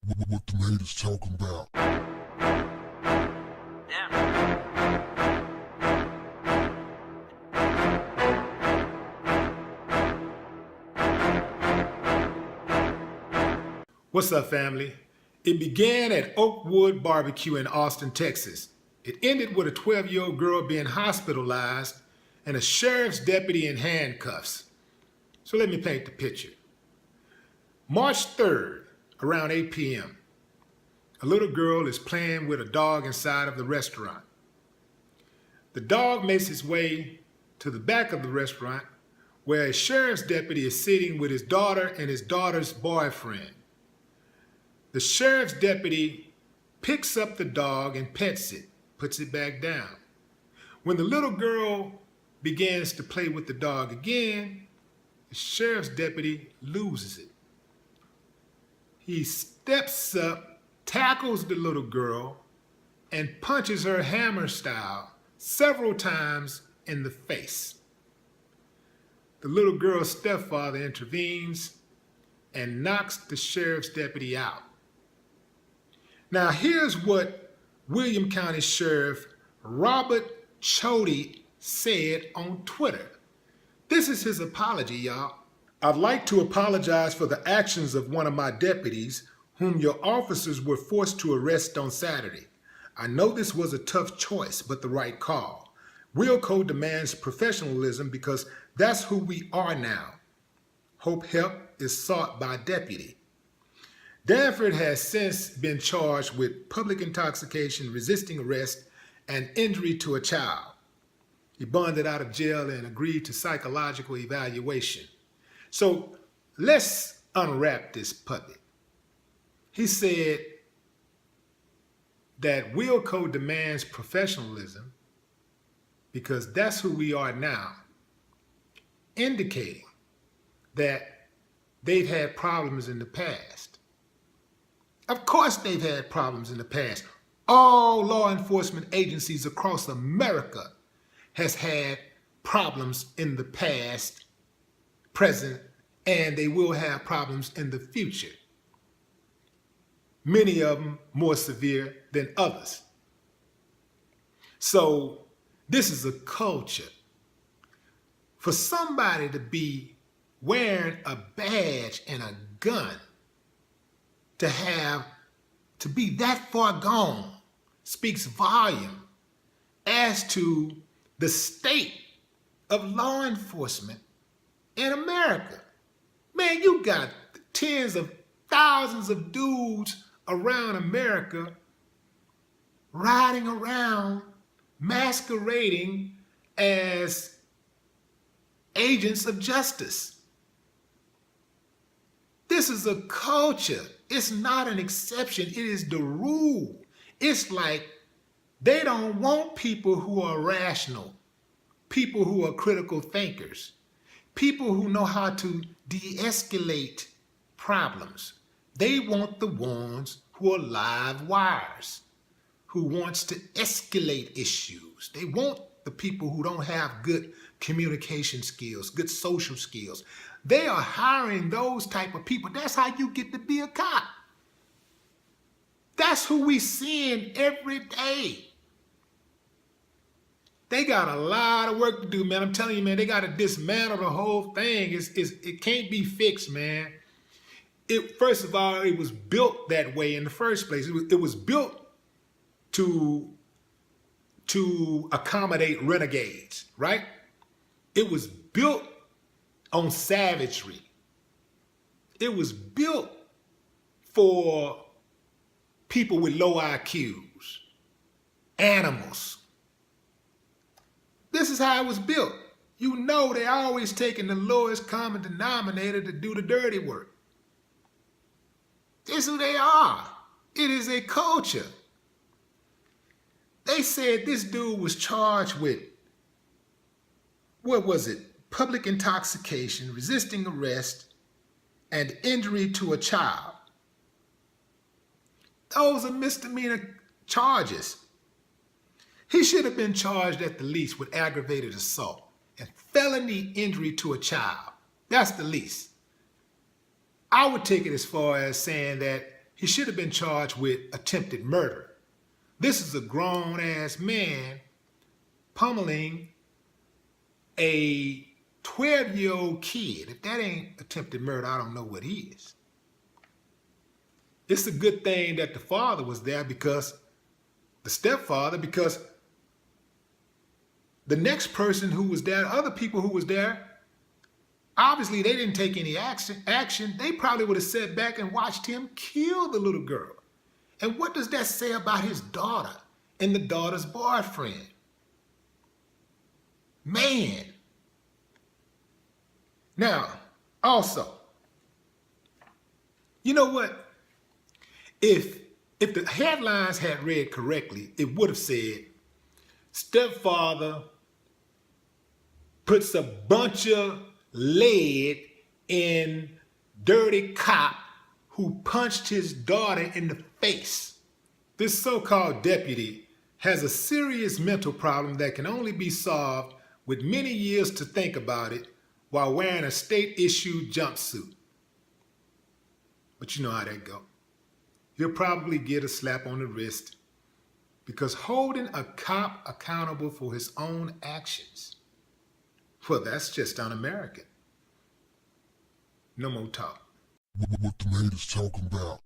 what the haters talking about. What's up, family? It began at Oakwood Barbecue in Austin, Texas. It ended with a 12-year-old girl being hospitalized and a sheriff's deputy in handcuffs. So let me paint the picture. March 3rd, around 8 p.m., a little girl is playing with a dog inside of the restaurant. The dog makes its way to the back of the restaurant where a sheriff's deputy is sitting with his daughter and his daughter's boyfriend. The sheriff's deputy picks up the dog and pets it, puts it back down. When the little girl begins to play with the dog again, the sheriff's deputy loses it. He steps up, tackles the little girl, and punches her hammer style several times in the face. The little girl's stepfather intervenes and knocks the sheriff's deputy out. Now, here's what William County Sheriff Robert Chody said on Twitter. This is his apology, y'all. I'd like to apologize for the actions of one of my deputies, whom your officers were forced to arrest on Saturday. I know this was a tough choice, but the right call. Wilco demands professionalism because that's who we are now. Hope help is sought by deputy. Danford has since been charged with public intoxication, resisting arrest, and injury to a child. He bonded out of jail and agreed to psychological evaluation. So let's unwrap this puppy. He said that Wilco demands professionalism because that's who we are now, indicating that they've had problems in the past. Of course they've had problems in the past. All law enforcement agencies across America has had problems in the past, present, and they will have problems in the future. Many of them more severe than others. So this is a culture. For somebody to be wearing a badge and a gun, to be that far gone, speaks volume as to the state of law enforcement in America. Man, you got tens of thousands of dudes around America riding around, masquerading as agents of justice. This is a culture. It's not an exception. It is the rule. It's like they don't want people who are rational, people who are critical thinkers, people who know how to de-escalate problems. They want the ones who are live wires, who wants to escalate issues. They want the people who don't have good communication skills, good social skills. They are hiring those type of people. That's how you get to be a cop. That's who we seeing every day. They got a lot of work to do, man. I'm telling you, man, they got to dismantle the whole thing. It can't be fixed, man. First of all, it was built that way in the first place. It was built to accommodate renegades, right? It was built on savagery. It was built for people with low IQs, animals. This is how it was built. You know they're always taking the lowest common denominator to do the dirty work. This is who they are. It is a culture. They said this dude was charged with, what was it? Public intoxication, resisting arrest, and injury to a child. Those are misdemeanor charges. He should have been charged at the least with aggravated assault and felony injury to a child. That's the least. I would take it as far as saying that he should have been charged with attempted murder. This is a grown-ass man pummeling a 12-year-old kid. If that ain't attempted murder, I don't know what is. It's a good thing that the father was there, because the stepfather, because the next person who was there, other people who was there, obviously they didn't take any action. They probably would have sat back and watched him kill the little girl. And what does that say about his daughter and the daughter's boyfriend? Man. Now, also, you know what? If the headlines had read correctly, it would have said, stepfather puts a bunch of lead in dirty cop who punched his daughter in the face. This so-called deputy has a serious mental problem that can only be solved with many years to think about it while wearing a state-issued jumpsuit. But you know how that go. He'll probably get a slap on the wrist, because holding a cop accountable for his own actions, well, that's just un-American. No more talk. What the haters talking about?